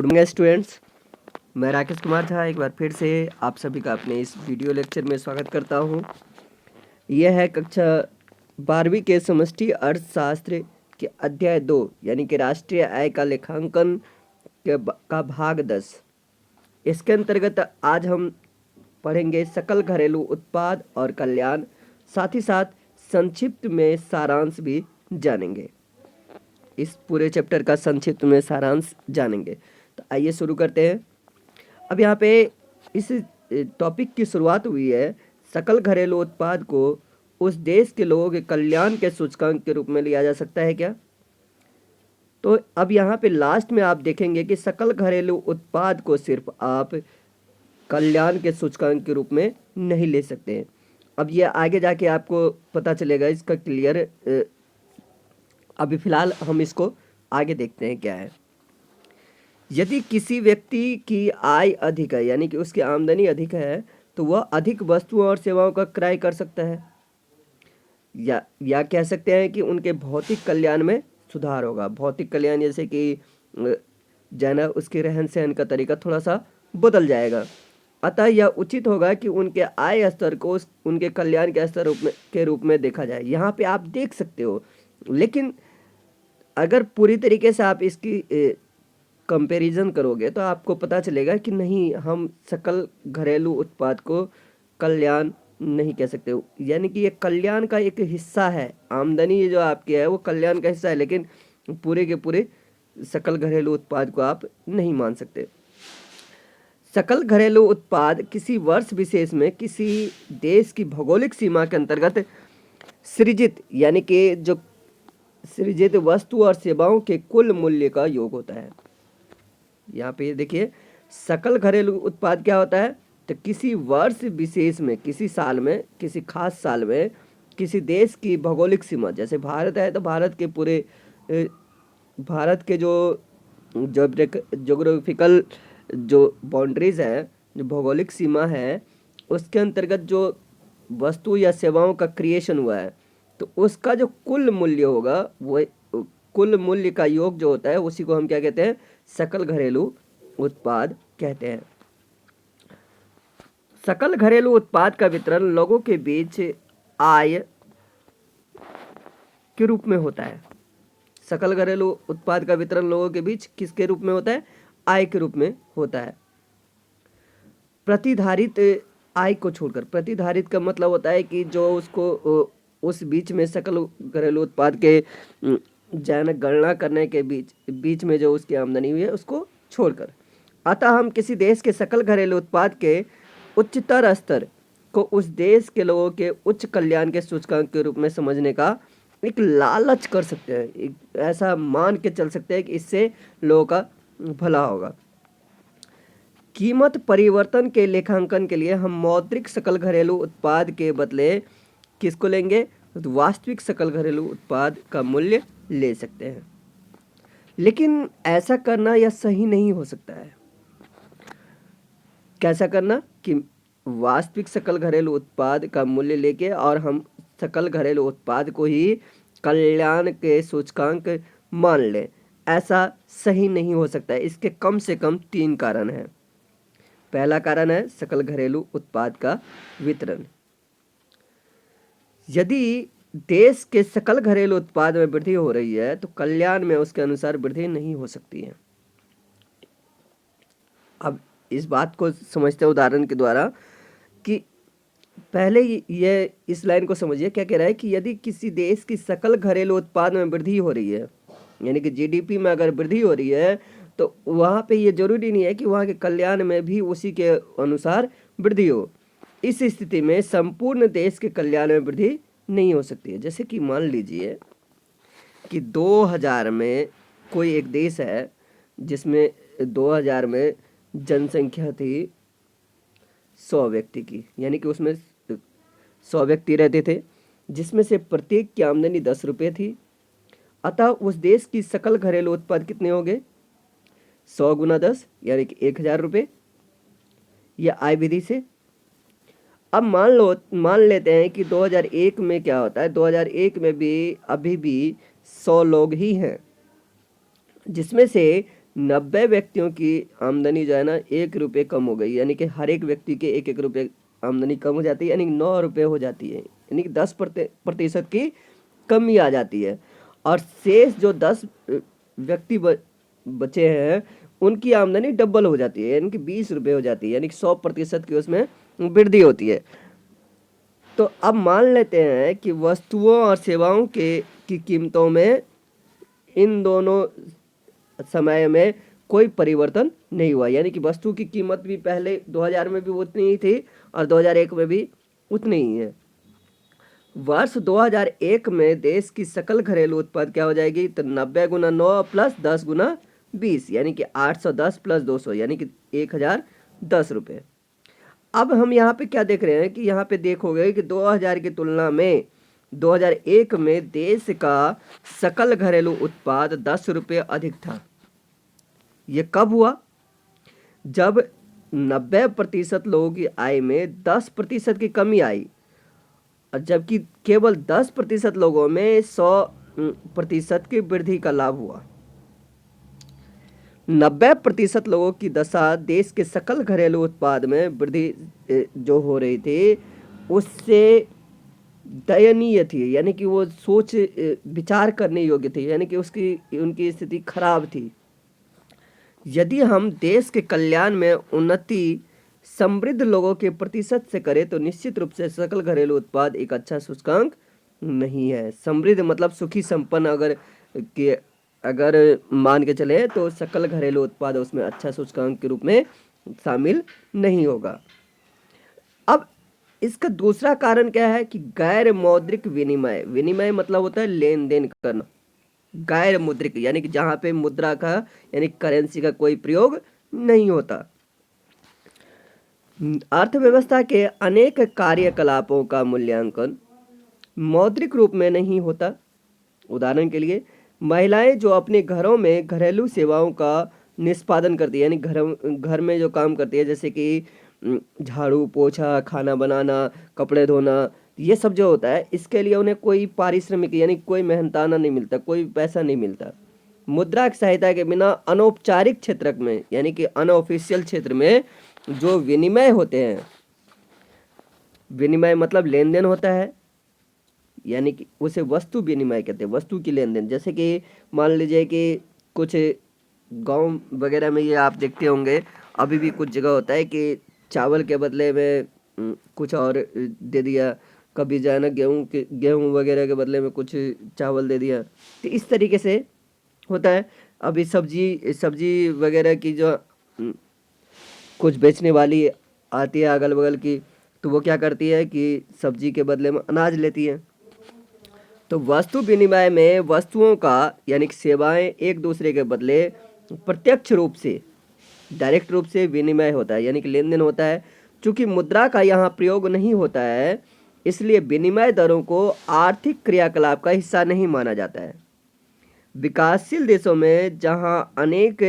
Good morning students, मैं राकेश कुमार झा एक बार फिर से आप सभी का अपने इस वीडियो लेक्चर में स्वागत करता हूं। यह है कक्षा 12वीं के समष्टि अर्थशास्त्र के अध्याय 2 यानी कि राष्ट्रीय आय का लेखांकन का भाग 10। इसके अंतर्गत आज हम पढ़ेंगे सकल घरेलू उत्पाद और कल्याण, साथ ही साथ संक्षिप्त में सारांश भी जानेंगे। इस पूरे चैप्टर का संक्षिप्त में सारांश जानेंगे। तो आइए शुरू करते हैं। अब यहाँ पे इस टॉपिक की शुरुआत हुई है, सकल घरेलू उत्पाद को उस देश के लोगों के कल्याण के सूचकांक के रूप में लिया जा सकता है क्या? तो अब यहाँ पे लास्ट में आप देखेंगे कि सकल घरेलू उत्पाद को सिर्फ आप कल्याण के सूचकांक के रूप में नहीं ले सकते हैं। अब ये आगे जाके आपको पता चलेगा इसका क्लियर। अभी फिलहाल हम इसको आगे देखते हैं क्या है। यदि किसी व्यक्ति की आय अधिक है यानी कि उसकी आमदनी अधिक है तो वह अधिक वस्तुओं और सेवाओं का क्रय कर सकता है, या कह सकते हैं कि उनके भौतिक कल्याण में सुधार होगा। भौतिक कल्याण जैसे कि जाना उसके रहन सहन का तरीका थोड़ा सा बदल जाएगा। अतः यह उचित होगा कि उनके आय स्तर को उनके कल्याण के स्तर के रूप में देखा जाए। यहाँ पे आप देख सकते हो, लेकिन अगर पूरी तरीके से आप इसकी कंपैरिजन करोगे तो आपको पता चलेगा कि नहीं, हम सकल घरेलू उत्पाद को कल्याण नहीं कह सकते। यानी कि ये कल्याण का एक हिस्सा है। आमदनी जो आपकी है वो कल्याण का हिस्सा है, लेकिन पूरे के पूरे सकल घरेलू उत्पाद को आप नहीं मान सकते। सकल घरेलू उत्पाद किसी वर्ष विशेष में किसी देश की भौगोलिक सीमा के अंतर्गत सृजित यानी कि जो सृजित वस्तु और सेवाओं के कुल मूल्य का योग होता है। यहाँ पे देखिए, सकल घरेलू उत्पाद क्या होता है? तो किसी वर्ष विशेष में, किसी साल में, किसी खास साल में किसी देश की भौगोलिक सीमा, जैसे भारत है तो भारत के पूरे भारत के जो ज्योग्राफिकल जो बाउंड्रीज है, जो भौगोलिक सीमा है, उसके अंतर्गत जो वस्तु या सेवाओं का क्रिएशन हुआ है तो उसका जो कुल मूल्य होगा, वो कुल मूल्य का योग जो होता है उसी को हम क्या कहते हैं? सकल घरेलू उत्पाद कहते हैं। सकल घरेलू उत्पाद का वितरण लोगों के बीच आय के रूप में होता है। सकल घरेलू उत्पाद का वितरण लोगों के बीच किसके रूप में होता है? आय के रूप में होता है। प्रतिधारित आय को छोड़कर, प्रतिधारित का मतलब होता है कि जो उसको उस बीच में सकल घरेलू उत्पाद के गणना करने के बीच में जो उसकी आमदनी हुई है उसको छोड़कर। अतः हम किसी देश के सकल घरेलू उत्पाद के उच्चतर स्तर को उस देश के लोगों के उच्च कल्याण के सूचकांक के रूप में समझने का एक लालच कर सकते हैं, एक ऐसा मान के चल सकते हैं कि इससे लोगों का भला होगा। कीमत परिवर्तन के लेखांकन के लिए हम मौद्रिक सकल घरेलू उत्पाद के बदले किसको लेंगे? तो वास्तविक सकल घरेलू उत्पाद का मूल्य ले सकते हैं। लेकिन ऐसा करना यह सही नहीं हो सकता है। कैसा करना? कि वास्तविक सकल घरेलू उत्पाद का मूल्य लेके और हम सकल घरेलू उत्पाद को ही कल्याण के सूचकांक मान लें, ऐसा सही नहीं हो सकता है। इसके कम से कम 3 कारण हैं। पहला कारण है सकल घरेलू उत्पाद का वितरण। यदि देश के सकल घरेलू उत्पाद में वृद्धि हो रही है तो कल्याण में उसके अनुसार वृद्धि नहीं हो सकती है। अब इस बात को समझते हैं उदाहरण के द्वारा कि पहले ये इस लाइन को समझिए, क्या कह रहा है कि यदि किसी देश की सकल घरेलू उत्पाद में वृद्धि हो रही है, यानी कि जीडीपी में अगर वृद्धि हो रही है, तो वहाँ पे ये जरूरी नहीं है कि वहाँ के कल्याण में भी उसी के अनुसार वृद्धि हो। इस स्थिति में संपूर्ण देश के कल्याण में वृद्धि नहीं हो सकती है। जैसे कि मान लीजिए कि 2000 में कोई एक देश है जिसमें 2000 में जनसंख्या थी 100 व्यक्ति की, यानी कि उसमें 100 व्यक्ति रहते थे, जिसमें से प्रत्येक की आमदनी 10 रुपये थी। अतः उस देश की सकल घरेलू उत्पाद कितने हो गए? 100 गुना 10 यानी कि 1000 रुपये, यह आय विधि से। अब मान लेते हैं कि 2001 में क्या होता है? 2001 में भी अभी भी 100 लोग ही हैं, जिसमें से 90 व्यक्तियों की आमदनी जो है ना 1 रुपये कम हो गई, यानी कि हर एक व्यक्ति के 1-1 रुपये आमदनी कम हो जाती है, यानी 9 रुपये हो जाती है, यानी कि 10% की कमी आ जाती है। और शेष जो 10 व्यक्ति बचे हैं उनकी आमदनी डबल हो जाती है, यानी कि 20 रुपये हो जाती है, यानी कि 100% की उसमें वृद्धि होती है। तो अब मान लेते हैं कि वस्तुओं और सेवाओं की कीमतों में इन दोनों समय में कोई परिवर्तन नहीं हुआ, यानी कि वस्तु की कीमत भी पहले 2000 में भी उतनी ही थी और 2001 में भी उतनी ही है। वर्ष 2001 में देश की सकल घरेलू उत्पाद क्या हो जाएगी, तो 90 गुना 9 प्लस 10 गुना 20, यानी कि 810 प्लस 200, यानी कि 1010 रुपये। अब हम यहाँ पे क्या देख रहे हैं कि यहाँ पे देखोगे कि 2000 की तुलना में 2001 में देश का सकल घरेलू उत्पाद 10 रुपये अधिक था। ये कब हुआ, जब 90% लोगों की आय में 10% की कमी आई, और जबकि केवल 10% लोगों में 100% की वृद्धि का लाभ हुआ। 90% लोगों की दशा देश के सकल घरेलू उत्पाद में वृद्धि जो हो रही थी उससे दयनीय थी, यानी कि वो सोच विचार करने योग्य थी, यानी कि उनकी स्थिति खराब थी। यदि हम देश के कल्याण में उन्नति समृद्ध लोगों के प्रतिशत से करें तो निश्चित रूप से सकल घरेलू उत्पाद एक अच्छा सूचकांक नहीं है। समृद्ध मतलब सुखी संपन्न अगर मान के चले तो सकल घरेलू उत्पाद उसमें अच्छा सूचकांक के रूप में शामिल नहीं होगा। अब इसका दूसरा कारण क्या है कि गैर मौद्रिक विनिमय, विनिमय मतलब होता है लेन देन करना, गैर मुद्रिक यानी कि जहां पे मुद्रा का यानी करेंसी का कोई प्रयोग नहीं होता। अर्थव्यवस्था के अनेक कार्यकलापों का मूल्यांकन मौद्रिक रूप में नहीं होता। उदाहरण के लिए महिलाएं जो अपने घरों में घरेलू सेवाओं का निष्पादन करती है, यानी घर में जो काम करती है, जैसे कि झाड़ू पोछा, खाना बनाना, कपड़े धोना, ये सब जो होता है इसके लिए उन्हें कोई पारिश्रमिक यानी कोई मेहनताना नहीं मिलता, कोई पैसा नहीं मिलता। मुद्रा की सहायता के बिना अनौपचारिक क्षेत्र में यानी कि अनऑफिशियल क्षेत्र में जो विनिमय होते हैं, विनिमय मतलब लेन देन होता है, यानी कि उसे वस्तु विनिमय कहते हैं, वस्तु की लेन देन। जैसे कि मान लीजिए कि कुछ गांव वगैरह में ये आप देखते होंगे, अभी भी कुछ जगह होता है कि चावल के बदले में कुछ और दे दिया, कभी जो है ना गेहूँ वगैरह के बदले में कुछ चावल दे दिया, तो इस तरीके से होता है। अभी सब्जी वगैरह की जो कुछ बेचने वाली आती है अगल बगल की, तो वो क्या करती है कि सब्जी के बदले में अनाज लेती है। तो वस्तु विनिमय में वस्तुओं का यानी कि सेवाएं एक दूसरे के बदले प्रत्यक्ष रूप से डायरेक्ट रूप से विनिमय होता है, यानी कि लेन देन होता है। चूंकि मुद्रा का यहाँ प्रयोग नहीं होता है इसलिए विनिमय दरों को आर्थिक क्रियाकलाप का हिस्सा नहीं माना जाता है। विकासशील देशों में जहाँ अनेक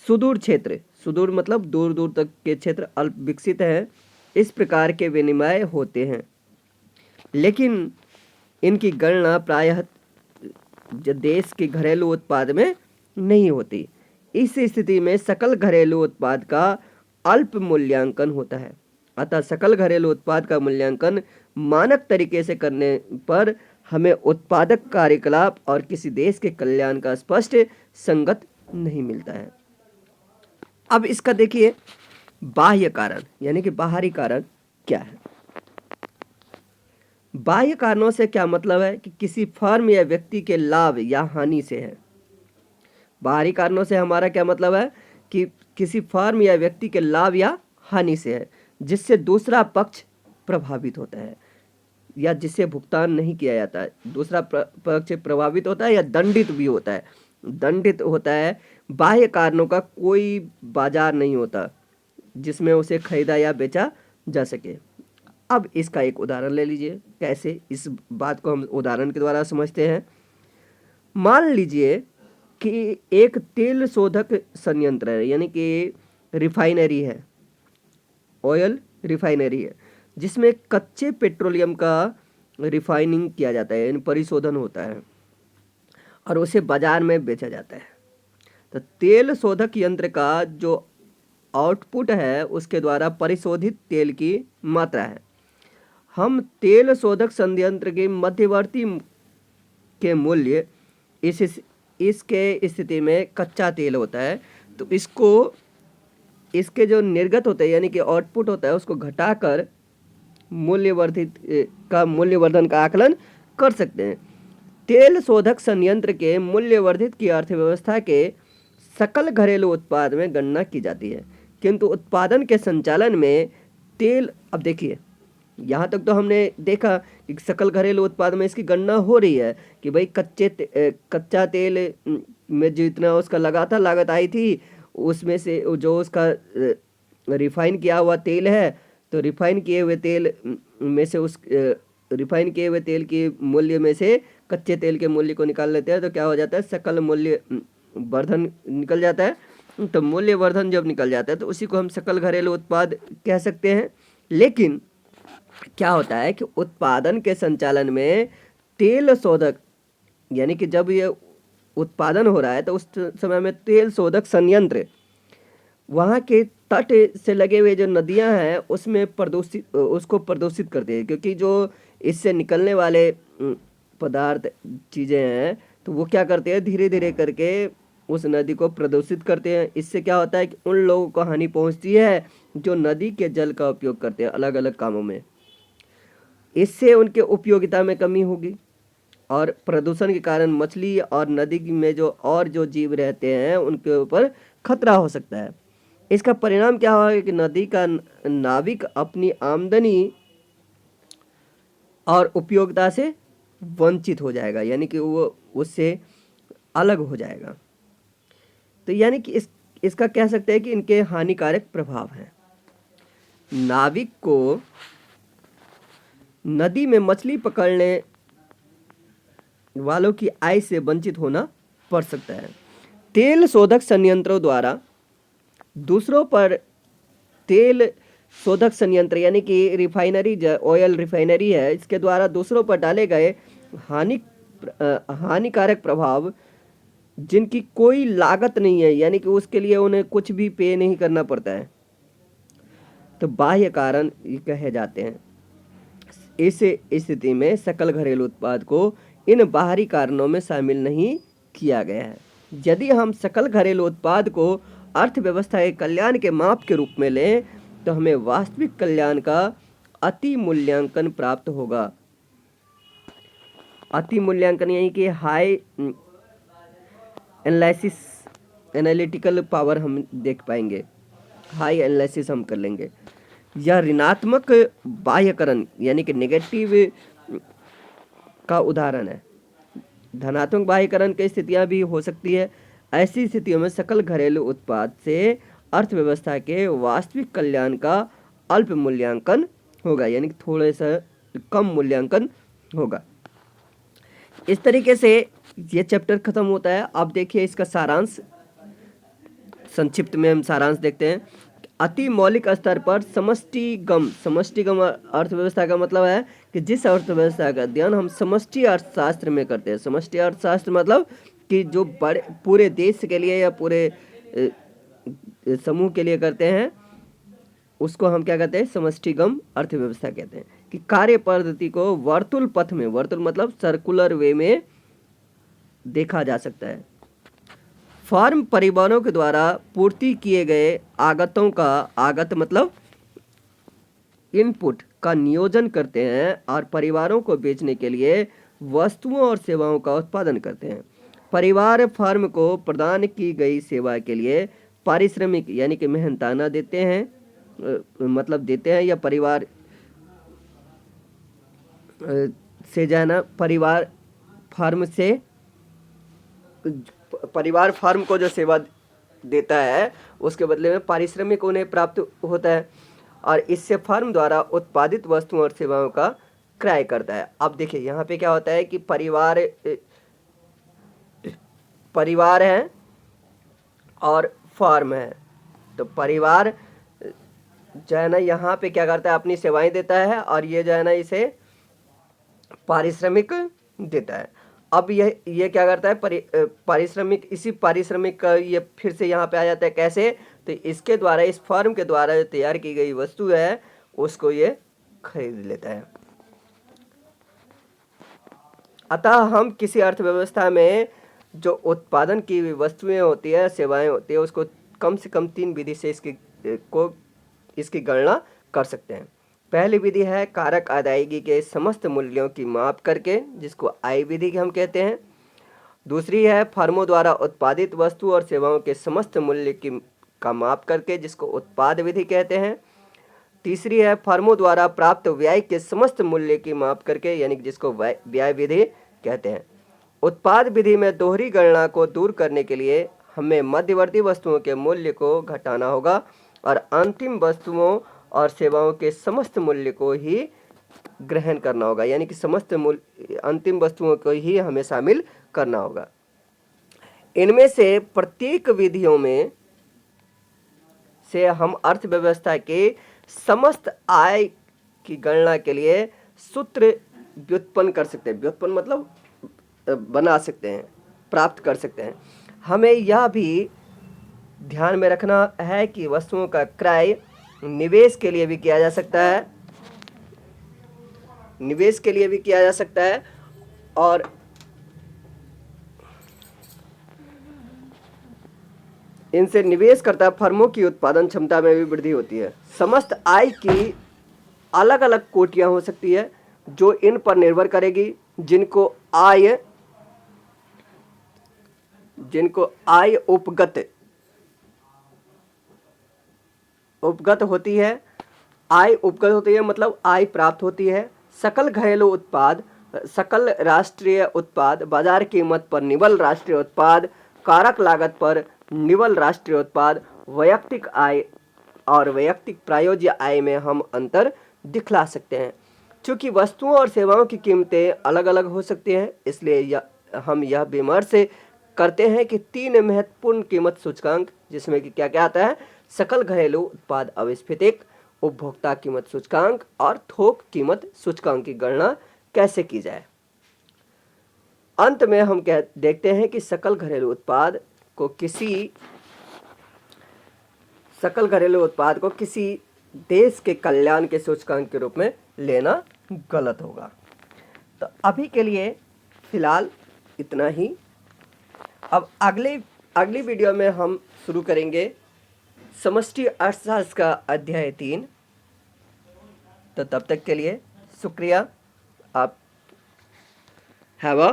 सुदूर क्षेत्र, सुदूर मतलब दूर दूर तक के क्षेत्र अल्प विकसित हैं, इस प्रकार के विनिमय होते हैं, लेकिन इनकी गणना प्रायः देश के घरेलू उत्पाद में नहीं होती। इस स्थिति में सकल घरेलू उत्पाद का अल्प मूल्यांकन होता है। अतः सकल घरेलू उत्पाद का मूल्यांकन मानक तरीके से करने पर हमें उत्पादक कार्यकलाप और किसी देश के कल्याण का स्पष्ट संगत नहीं मिलता है। अब इसका देखिए बाह्य कारण यानी कि बाहरी कारण क्या है। बाह्य कारणों से क्या मतलब है कि किसी फर्म या व्यक्ति के लाभ या हानि से है। बाहरी कारणों से हमारा क्या मतलब है कि किसी फर्म या व्यक्ति के लाभ या हानि से है, जिससे दूसरा पक्ष प्रभावित होता है या जिससे भुगतान नहीं किया जाता है। दूसरा पक्ष प्रभावित होता है या दंडित भी होता है। दंडित होता है। बाह्य कारणों का कोई बाजार नहीं होता जिसमें उसे खरीदा या बेचा जा सके। अब इसका एक उदाहरण ले लीजिए, कैसे इस बात को हम उदाहरण के द्वारा समझते हैं। मान लीजिए कि एक तेल शोधक संयंत्र है, यानी कि रिफाइनरी है, ऑयल रिफाइनरी है, जिसमें कच्चे पेट्रोलियम का रिफाइनिंग किया जाता है, यानी परिशोधन होता है और उसे बाजार में बेचा जाता है। तो तेल शोधक यंत्र का जो आउटपुट है उसके द्वारा परिशोधित तेल की मात्रा है। हम तेल शोधक संयंत्र के मध्यवर्ती के मूल्य इसके स्थिति में कच्चा तेल होता है, तो इसके जो निर्गत होते हैं यानी कि आउटपुट होता है उसको घटाकर मूल्यवर्धन का आकलन कर सकते हैं। तेल शोधक संयंत्र के मूल्यवर्धित की अर्थव्यवस्था के सकल घरेलू उत्पाद में गणना की जाती है, किंतु उत्पादन के संचालन में तेल, अब देखिए यहाँ तक तो हमने देखा कि सकल घरेलू उत्पाद में इसकी गणना हो रही है कि भाई कच्चा तेल में जितना उसका लगातार लागत आई थी उसमें से जो उसका रिफाइन किया हुआ तेल है, तो रिफाइन किए हुए तेल में से रिफाइन किए हुए तेल के मूल्य में से कच्चे तेल के मूल्य को निकाल लेते हैं, तो क्या हो जाता है, सकल मूल्य वर्धन निकल जाता है। तो मूल्य वर्धन जब निकल जाता है तो उसी को हम सकल घरेलू उत्पाद कह सकते हैं। लेकिन क्या होता है कि उत्पादन के संचालन में तेल शोधक यानी कि जब ये उत्पादन हो रहा है तो उस समय में तेल शोधक संयंत्र वहाँ के तट से लगे हुए जो नदियाँ हैं उसमें उसको प्रदूषित करते हैं, क्योंकि जो इससे निकलने वाले पदार्थ चीज़ें हैं तो वो क्या करते हैं, धीरे धीरे करके उस नदी को प्रदूषित करते हैं। इससे क्या होता है कि उन लोगों को हानि पहुंचती है जो नदी के जल का उपयोग करते हैं अलग अलग कामों में। इससे उनके उपयोगिता में कमी होगी और प्रदूषण के कारण मछली और नदी में जो जीव रहते हैं उनके ऊपर खतरा हो सकता है। इसका परिणाम क्या होगा कि नदी का नाविक अपनी आमदनी और उपयोगिता से वंचित हो जाएगा, यानी कि वो उससे अलग हो जाएगा। तो यानी कि इसका कह सकते हैं कि इनके हानिकारक प्रभाव हैं। नाविक को नदी में मछली पकड़ने वालों की आय से वंचित होना पड़ सकता है। तेल शोधक संयंत्रों द्वारा दूसरों पर तेल शोधक संयंत्र यानी कि रिफाइनरी ऑयल रिफाइनरी है, इसके द्वारा दूसरों पर डाले गए हानिकारक प्रभाव जिनकी कोई लागत नहीं है, यानी कि उसके लिए उन्हें कुछ भी पे नहीं करना पड़ता है, तो बाह्य कारण कहे जाते हैं। इस स्थिति में सकल घरेलू उत्पाद को इन बाहरी कारणों में शामिल नहीं किया गया है। यदि हम सकल घरेलू उत्पाद को अर्थव्यवस्था के कल्याण के माप के रूप में लें तो हमें वास्तविक कल्याण का अति मूल्यांकन प्राप्त होगा। अति मूल्यांकन यानी कि हाई एनालिटिकल पावर हम देख पाएंगे, हाई एनालिसिस हम कर लेंगे। यह ऋणात्मक बाह्यकरण यानी कि नेगेटिव का उदाहरण है। धनात्मक बाह्यकरण की स्थितियां भी हो सकती है। ऐसी स्थितियों में सकल घरेलू उत्पाद से अर्थव्यवस्था के वास्तविक कल्याण का अल्प मूल्यांकन होगा, यानी कि थोड़े सा कम मूल्यांकन होगा। इस तरीके से ये चैप्टर खत्म होता है। अब देखिए इसका सारांश, संक्षिप्त में हम सारांश देखते हैं। अति मौलिक स्तर पर समष्टिगम अर्थव्यवस्था का मतलब है कि जिस अर्थव्यवस्था का अध्ययन हम समष्टि अर्थशास्त्र में करते हैं। समष्टि अर्थशास्त्र मतलब कि जो बड़े पूरे देश के लिए या पूरे समूह के लिए करते हैं उसको हम क्या कहते हैं, समष्टिगम अर्थव्यवस्था कहते हैं। कि कार्य पद्धति को वर्तुल पथ में, वर्तुल मतलब सर्कुलर वे में देखा जा सकता है। फर्म परिवारों के द्वारा पूर्ति किए गए आगतों का, आगत मतलब इनपुट का नियोजन करते हैं और परिवारों को बेचने के लिए वस्तुओं और सेवाओं का उत्पादन करते हैं। परिवार फर्म को प्रदान की गई सेवा के लिए पारिश्रमिक यानी कि मेहनताना देते हैं, मतलब देते हैं, या परिवार से जाना परिवार फर्म को जो सेवा देता है उसके बदले में पारिश्रमिक उन्हें प्राप्त होता है और इससे फर्म द्वारा उत्पादित वस्तुओं और सेवाओं का क्रय करता है। अब देखिए यहाँ पे क्या होता है कि परिवार है और फर्म है। तो परिवार जो है ना यहाँ पे क्या करता है, अपनी सेवाएं देता है और ये जो है ना इसे पारिश्रमिक देता है। अब ये क्या करता है, पारिश्रमिक, इसी पारिश्रमिक का ये फिर से यहाँ पे आ जाता है। कैसे? तो इसके द्वारा, इस फर्म के द्वारा जो तैयार की गई वस्तु है उसको ये खरीद लेता है। अतः हम किसी अर्थव्यवस्था में जो उत्पादन की वस्तुएं होती है, सेवाएं होती है, उसको कम से कम 3 विधि से इसकी गणना कर सकते हैं। पहली विधि है कारक अदायगी के समस्त मूल्यों की माप करके, जिसको आय विधि हम कहते हैं। दूसरी है फर्मों द्वारा उत्पादित वस्तु और सेवाओं के समस्त मूल्य का माप करके, जिसको उत्पाद विधि कहते हैं। तीसरी है फर्मों द्वारा प्राप्त व्यय के समस्त मूल्य की माप करके, यानी जिसको व्यय विधि कहते हैं। उत्पाद विधि में दोहरी गणना को दूर करने के लिए हमें मध्यवर्ती वस्तुओं के मूल्य को घटाना होगा और अंतिम वस्तुओं और सेवाओं के समस्त मूल्य को ही ग्रहण करना होगा, यानी कि समस्त मूल्य, अंतिम वस्तुओं को ही हमें शामिल करना होगा। इनमें से प्रत्येक विधियों में से हम अर्थव्यवस्था के समस्त आय की गणना के लिए सूत्र व्युत्पन्न कर सकते हैं। व्युत्पन्न मतलब बना सकते हैं, प्राप्त कर सकते हैं। हमें यह भी ध्यान में रखना है कि वस्तुओं का क्रय निवेश के लिए भी किया जा सकता है, निवेश के लिए भी किया जा सकता है, और इनसे निवेशकर्ता फर्मों की उत्पादन क्षमता में भी वृद्धि होती है। समस्त आय की अलग अलग कोटियां हो सकती है जो इन पर निर्भर करेगी, जिनको आय उपगत होती है। आय उपगत होती है मतलब आय प्राप्त होती है। सकल घरेलू उत्पाद, सकल राष्ट्रीय उत्पाद, बाजार कीमत पर निवल राष्ट्रीय उत्पाद, कारक लागत पर निवल राष्ट्रीय उत्पाद, वैयक्तिक आय और वैयक्तिक प्रायोज्य आय में हम अंतर दिखला सकते हैं। चूंकि वस्तुओं और सेवाओं की कीमतें अलग अलग हो सकती हैं, इसलिए हम यह विमर्श करते हैं कि 3 महत्वपूर्ण कीमत सूचकांक, जिसमें कि क्या क्या आता है, सकल घरेलू उत्पाद अविस्फीतिक, उपभोक्ता कीमत सूचकांक और थोक कीमत सूचकांक की गणना कैसे की जाए। अंत में हम देखते हैं कि सकल घरेलू उत्पाद को किसी देश के कल्याण के सूचकांक के रूप में लेना गलत होगा। तो अभी के लिए फिलहाल इतना ही। अब अगली वीडियो में हम शुरू करेंगे समष्टि अर्थशास्त्र का अध्याय 3। तो तब तक के लिए शुक्रिया। आप हैव अ